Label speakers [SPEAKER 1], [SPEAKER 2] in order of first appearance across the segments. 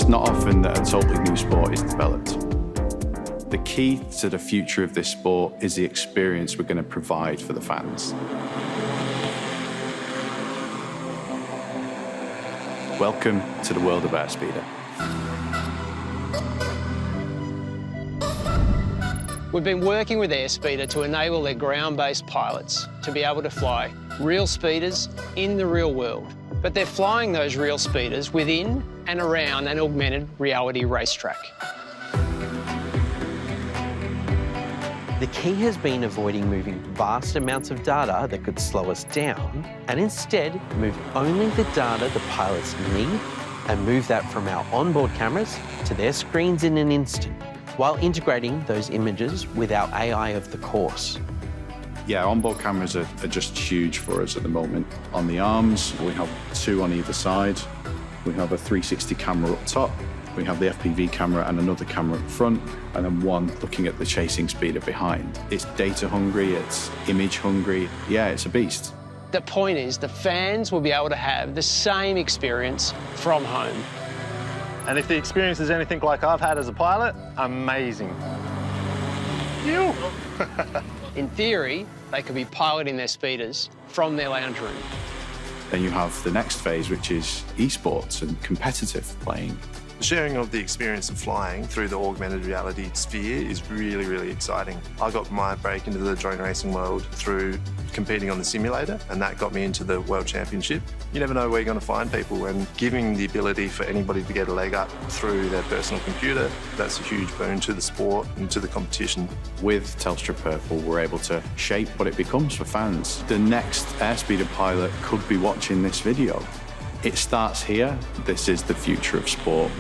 [SPEAKER 1] It's not often that a totally new sport is developed. The key to the future of this sport is the experience we're going to provide for the fans. Welcome to the world of Airspeeder.
[SPEAKER 2] We've been working with Airspeeder to enable their ground-based pilots to be able to fly real speeders in the real world. But they're flying those real speeders within and around an augmented reality racetrack.
[SPEAKER 3] The key has been avoiding moving vast amounts of data that could slow us down, and instead move only the data the pilots need and move that from our onboard cameras to their screens in an instant, while integrating those images with our AI of the course.
[SPEAKER 1] Yeah, onboard cameras are just huge for us at the moment. On the arms, we have 2 on either side. We have a 360 camera up top. We have the FPV camera and another camera up front, and then one looking at the chasing speeder behind. It's data hungry, it's image hungry. Yeah, it's a beast.
[SPEAKER 2] The point is the fans will be able to have the same experience from home.
[SPEAKER 4] And if the experience is anything like I've had as a pilot, amazing. Phew.
[SPEAKER 2] In theory, they could be piloting their speeders from their lounge room.
[SPEAKER 1] Then you have the next phase, which is esports and competitive playing.
[SPEAKER 5] The sharing of the experience of flying through the augmented reality sphere is really, really exciting. I got my break into the drone racing world through competing on the simulator, and that got me into the World Championship. You never know where you're going to find people, and giving the ability for anybody to get a leg up through their personal computer, that's a huge boon to the sport and to the competition.
[SPEAKER 1] With Telstra Purple, we're able to shape what it becomes for fans. The next Airspeeder pilot could be watching this video. It starts here. This is the future of sport.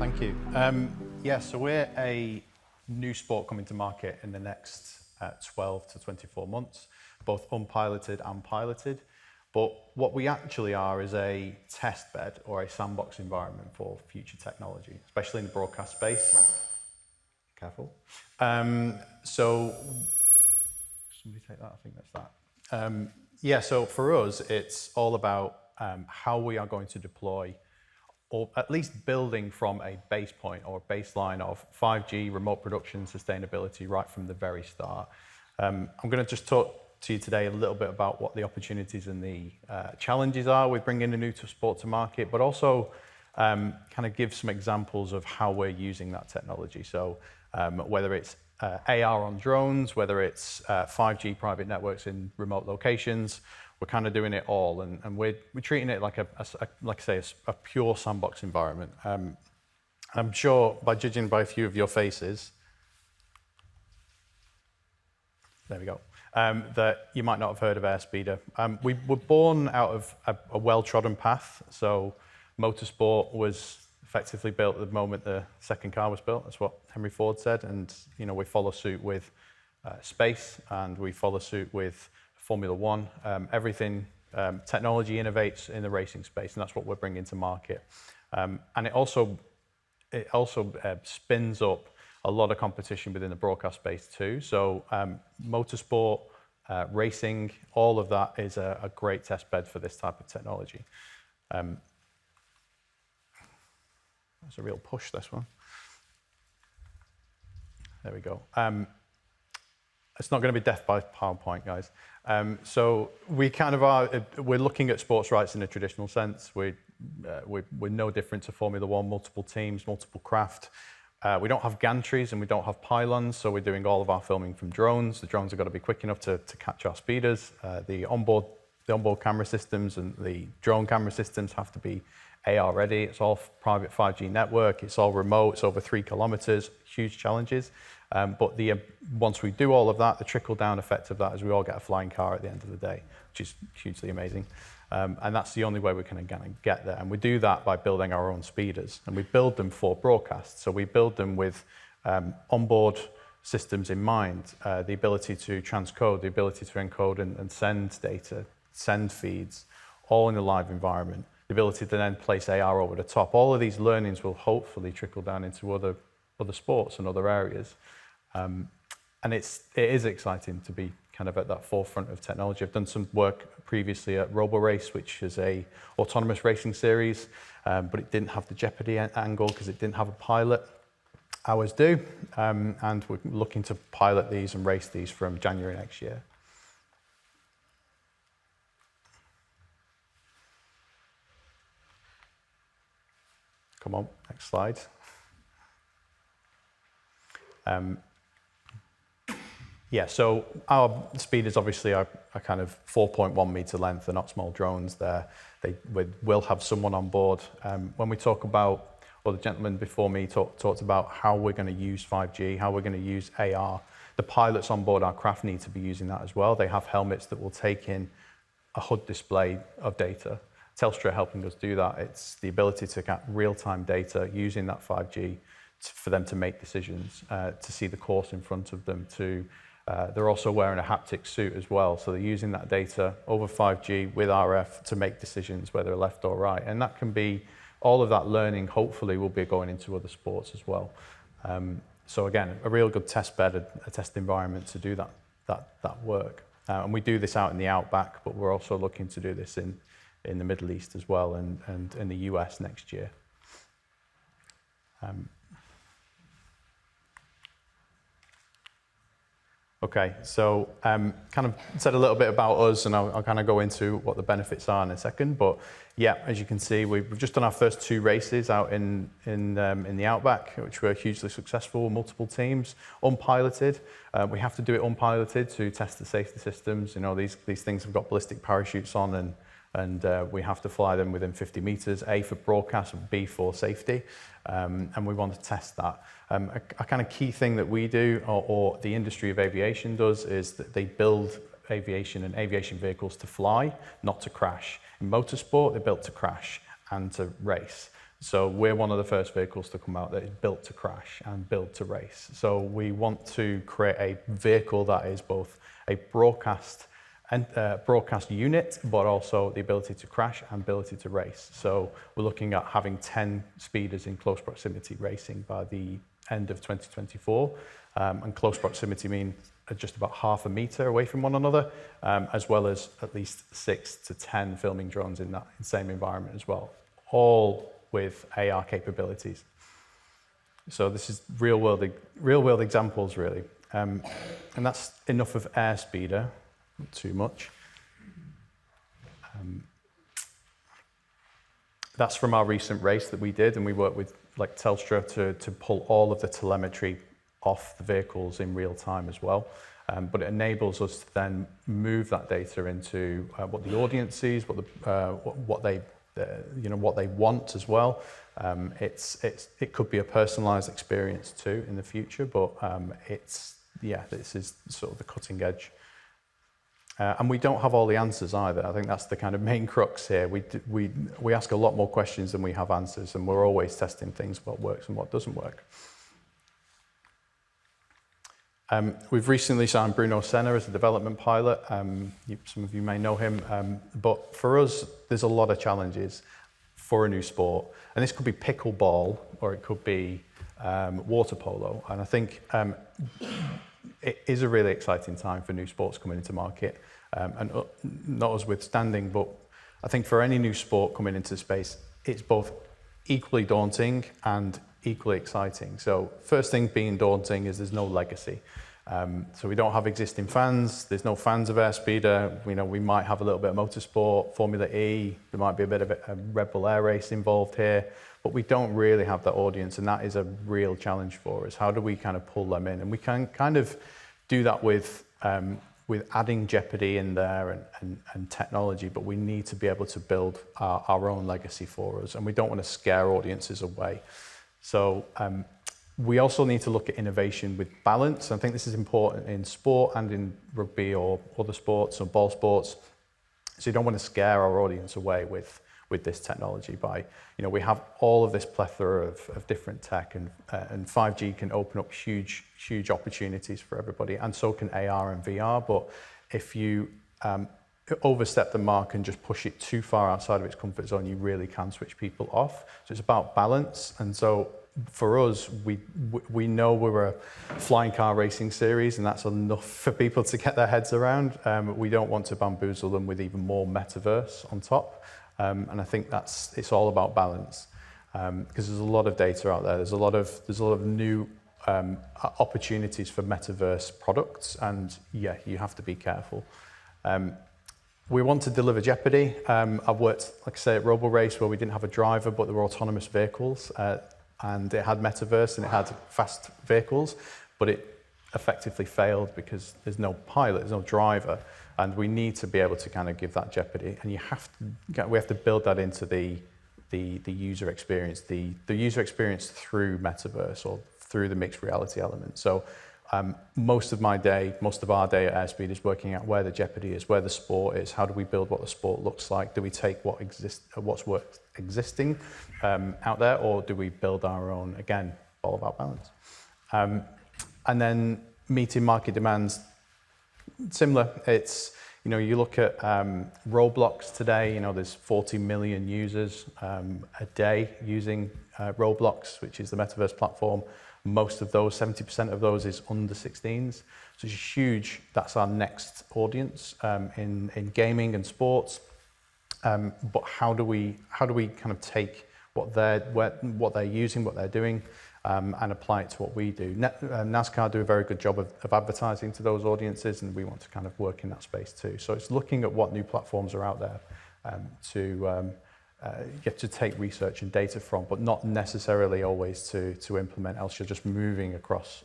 [SPEAKER 6] Thank you. Yeah, so we're a new sport coming to market in the next 12 to 24 months, both unpiloted and piloted. But what we actually are is a test bed or a sandbox environment for future technology, especially in the broadcast space. Careful. So, somebody take that, I think that's that. Yeah, so for us, it's all about how we are going to deploy, or at least building from a base point or baseline of 5G, remote production, sustainability, right from the very start. I'm gonna just talk to you today a little bit about what the opportunities and the challenges are with bringing a new sport to market, but also kind of give some examples of how we're using that technology. So whether it's AR on drones, whether it's 5G private networks in remote locations, we're kind of doing it all, and we're treating it like a pure sandbox environment. I'm sure, by judging by a few of your faces, there we go, that you might not have heard of Airspeeder. We were born out of a well-trodden path, so motorsport was effectively built at the moment the second car was built. That's what Henry Ford said, and you know, we follow suit with space, and we follow suit with Formula One. Everything, technology innovates in the racing space, and that's what we're bringing to market. And it also spins up a lot of competition within the broadcast space too. So motorsport, racing, all of that is a great test bed for this type of technology. That's a real push, this one. There we go. It's not going to be death by PowerPoint, guys. So we kind of are, we're looking at sports rights in a traditional sense. We're no different to Formula One, multiple teams, multiple craft. We don't have gantries and we don't have pylons, so we're doing all of our filming from drones. The drones have got to be quick enough to catch our speeders. The onboard camera systems and the drone camera systems have to be AR ready. It's all private 5G network. It's all remote. It's over 3 kilometers. Huge challenges. But once we do all of that, the trickle down effect of that is we all get a flying car at the end of the day, which is hugely amazing. And that's the only way we can get there. And we do that by building our own speeders, and we build them for broadcast. So we build them with onboard systems in mind, the ability to transcode, the ability to encode and send data, send feeds, all in a live environment. The ability to then place AR over the top. All of these learnings will hopefully trickle down into other sports and other areas. And it is exciting to be kind of at that forefront of technology. I've done some work previously at RoboRace, which is a autonomous racing series, but it didn't have the jeopardy angle because it didn't have a pilot. Ours do, and we're looking to pilot these and race these from January next year. Come on, next slide. Yeah, so our speeders obviously are kind of 4.1 meter length. They're not small drones. They will have someone on board. When we talk about, or the gentleman before me talked about how we're going to use 5G, how we're going to use AR. The pilots on board our craft need to be using that as well. They have helmets that will take in a HUD display of data. Telstra are helping us do that. It's the ability to get real-time data using that 5G for them to make decisions, to see the course in front of them. They're also wearing a haptic suit as well, so they're using that data over 5G with RF to make decisions whether left or right. And that can be, all of that learning hopefully will be going into other sports as well. So again, a real good test bed, a test environment to do that work. And we do this out in the outback, but we're also looking to do this in the Middle East as well, and in the US next year. Okay, so kind of said a little bit about us, and I'll kind of go into what the benefits are in a second. But yeah, as you can see, we've just done our first 2 races out in the outback, which were hugely successful, multiple teams, unpiloted. We have to do it unpiloted to test the safety systems. You know, these things have got ballistic parachutes on, and we have to fly them within 50 meters, A for broadcast and B for safety, and we want to test that. A kind of key thing that we do, or the industry of aviation does, is that they build aviation and aviation vehicles to fly, not to crash. In motorsport, they're built to crash and to race. So we're one of the first vehicles to come out that is built to crash and built to race. So we want to create a vehicle that is both a broadcast unit, but also the ability to crash and ability to race. So we're looking at having 10 speeders in close proximity racing by the end of 2024. And close proximity means just about half a meter away from one another, as well as at least 6 to 10 filming drones in that same environment as well, all with AR capabilities. So this is real world examples really. And that's enough of Airspeeder. Not too much. That's from our recent race that we did, and we worked with like Telstra to pull all of the telemetry off the vehicles in real time as well. But it enables us to then move that data into what the audience sees, what they want as well. It could be a personalised experience too in the future, but this is sort of the cutting edge. And we don't have all the answers either. I think that's the kind of main crux here. We ask a lot more questions than we have answers, and we're always testing things, what works and what doesn't work. We've recently signed Bruno Senna as a development pilot. Some of you may know him, but for us, there's a lot of challenges for a new sport. And this could be pickleball, or it could be water polo. And I think it is a really exciting time for new sports coming into market, and not us withstanding, but I think for any new sport coming into space, it's both equally daunting and equally exciting. So first thing being daunting is there's no legacy. So we don't have existing fans. There's no fans of Airspeeder. You know, we might have a little bit of motorsport, Formula E. There might be a bit of a Red Bull Air Race involved here, but we don't really have that audience, and that is a real challenge for us. How do we kind of pull them in? And we can kind of do that with adding jeopardy in there and technology, but we need to be able to build our own legacy for us, and we don't want to scare audiences away. So we also need to look at innovation with balance. I think this is important in sport and in rugby or other sports or ball sports. So you don't want to scare our audience away with this technology by, you know, we have all of this plethora of different tech, and 5G can open up huge opportunities for everybody, and so can AR and VR. But if you overstep the mark and just push it too far outside of its comfort zone, you really can switch people off. So it's about balance. And so for us, we know we're a flying car racing series, and that's enough for people to get their heads around. We don't want to bamboozle them with even more metaverse on top, and I think it's all about balance, because there's a lot of data out there. There's a lot of new opportunities for metaverse products, and yeah, you have to be careful. We want to deliver Jeopardy. I've worked, like I say, at RoboRace, where we didn't have a driver, but there were autonomous vehicles, and it had metaverse and it had fast vehicles, but it effectively failed because there's no pilot, there's no driver, and we need to be able to kind of give that Jeopardy, and we have to build that into the user experience, the user experience through metaverse or through the mixed reality element. So most of our day at Airspeed is working out where the Jeopardy is, where the sport is, how do we build what the sport looks like, do we take what's existing out there, or do we build our own? Again, all about balance. And then meeting market demands, similar. It's, you look at Roblox today, there's 40 million users a day using Roblox, which is the metaverse platform. Most of those, 70% of those, is under 16s. So it's huge. That's our next audience in gaming and sports. But how do we kind of take what they're using, what they're doing, and apply it to what we do? NASCAR do a very good job of advertising to those audiences, and we want to kind of work in that space too. So it's looking at what new platforms are out there to get to take research and data from, but not necessarily always to implement, else you're just moving across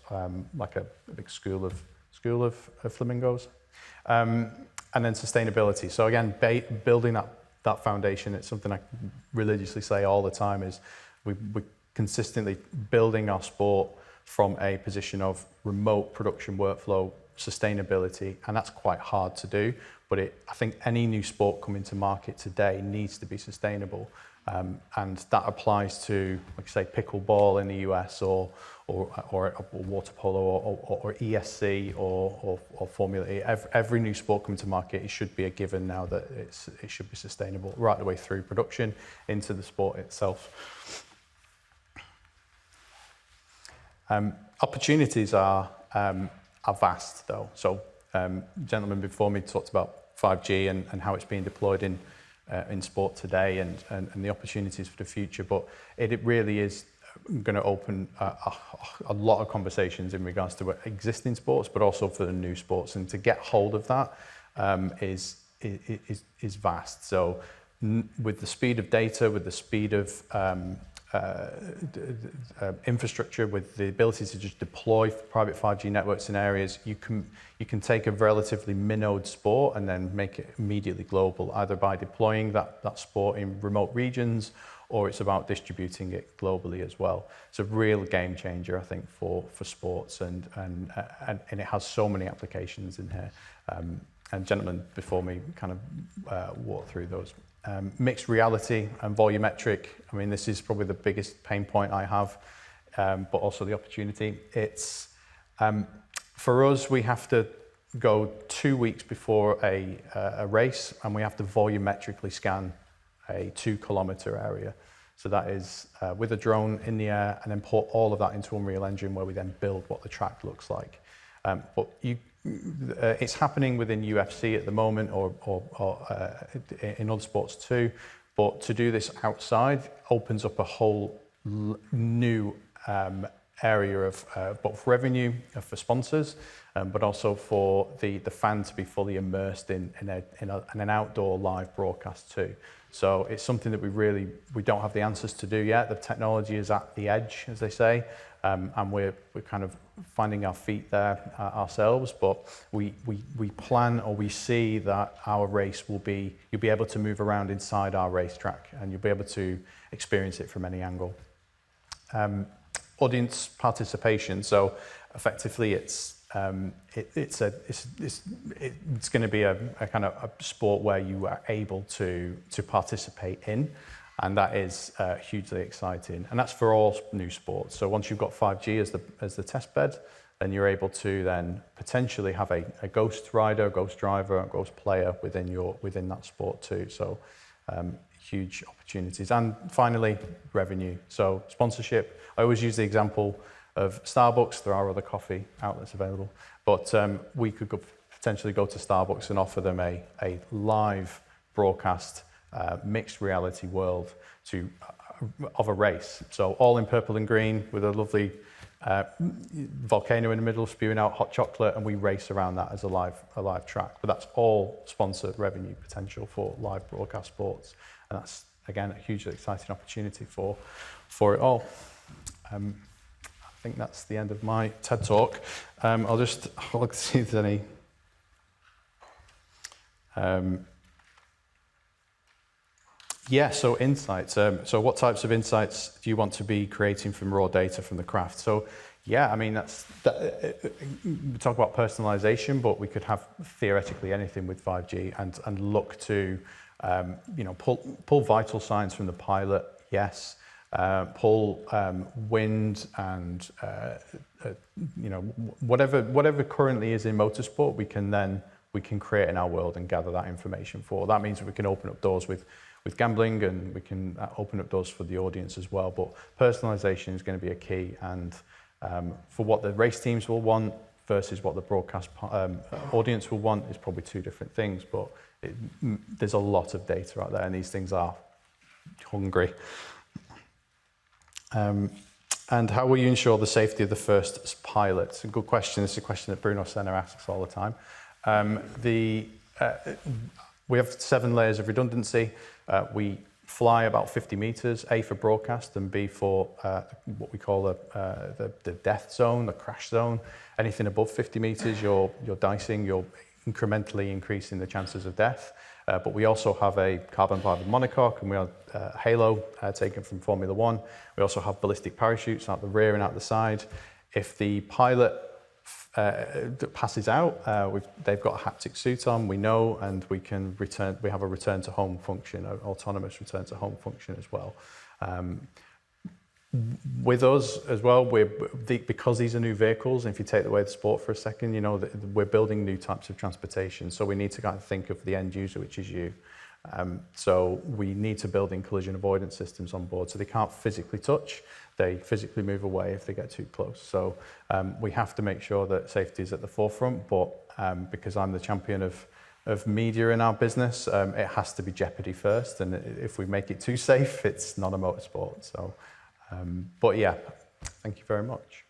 [SPEAKER 6] like a big school of flamingos. And then sustainability. So again, building that foundation, it's something I religiously say all the time, is we're consistently building our sport from a position of remote production workflow, sustainability, and that's quite hard to do. But I think any new sport coming to market today needs to be sustainable, and that applies to, like say, pickleball in the US, or water polo, or ESC, or Formula E. Every new sport coming to market, it should be a given now that it should be sustainable right the way through production into the sport itself. Opportunities are vast, though. So, gentlemen before me talked about 5G and how it's being deployed in sport today, and the opportunities for the future. But it really is going to open a lot of conversations in regards to existing sports, but also for the new sports. And to get hold of that is vast. So, with the speed of data, with the speed of infrastructure, with the ability to just deploy private 5G networks in areas, you can take a relatively minnowed sport and then make it immediately global, either by deploying that sport in remote regions, or it's about distributing it globally as well. It's a real game changer, I think, for sports, and it has so many applications in here. And gentlemen before me kind of walked through those. Mixed reality and volumetric, I mean, this is probably the biggest pain point I have, but also the opportunity. It's, for us, we have to go 2 weeks before a race, and we have to volumetrically scan a 2-kilometer area. So that is with a drone in the air, and then put all of that into Unreal Engine, where we then build what the track looks like. But it's happening within UFC at the moment, or in other sports too. But to do this outside opens up a whole new area of both revenue for sponsors, but also for the fan to be fully immersed in an outdoor live broadcast too. So it's something that we don't have the answers to do yet. The technology is at the edge, as they say, and we're kind of finding our feet there ourselves. But we plan, or we see that our race will be, you'll be able to move around inside our racetrack, and you'll be able to experience it from any angle. Audience participation. So effectively, it's going to be a kind of a sport where you are able to participate in, and that is hugely exciting. And that's for all new sports. So once you've got 5G as the test bed, then you're able to then potentially have a ghost rider, ghost driver, ghost player within that sport too. So huge opportunities. And finally, revenue. So sponsorship. I always use the example of Starbucks. There are other coffee outlets available, but we could potentially go to Starbucks and offer them a live broadcast mixed reality world of a race. So all in purple and green with a lovely volcano in the middle spewing out hot chocolate, and we race around that as a live track. But that's all sponsored revenue potential for live broadcast sports, and that's again a hugely exciting opportunity for it all. I think that's the end of my TED talk. I'll just look to see if there's any. Yeah, so insights. So what types of insights do you want to be creating from raw data from the craft? So yeah, I mean, we talk about personalization, but we could have theoretically anything with 5G and look to, pull vital signs from the pilot, yes. Pull wind and, whatever currently is in motorsport, we can create in our world and gather that information for. That means that we can open up doors with gambling, and we can open up doors for the audience as well. But personalization is going to be a key, and for what the race teams will want versus what the broadcast audience will want is probably two different things. But there's a lot of data out there, and these things are hungry. And how will you ensure the safety of the first pilot? It's a good question. It's a question that Bruno Senna asks all the time. We have 7 layers of redundancy. We fly about 50 meters, A for broadcast and B for what we call the death zone, the crash zone. Anything above 50 meters, you're dicing, you're incrementally increasing the chances of death. But we also have a carbon fiber monocoque, and we have halo taken from Formula One. We also have ballistic parachutes out the rear and out the side. If the pilot passes out, they've got a haptic suit on, we know, and we can return. We have a return to home function, an autonomous return to home function as well. With us as well, because these are new vehicles, and if you take away the sport for a second, we're building new types of transportation. So we need to kind of think of the end user, which is you. So we need to build in collision avoidance systems on board, so they can't physically touch. They physically move away if they get too close. So we have to make sure that safety is at the forefront, but because I'm the champion of media in our business, it has to be jeopardy first, and if we make it too safe, it's not a motorsport. So, but yeah, thank you very much.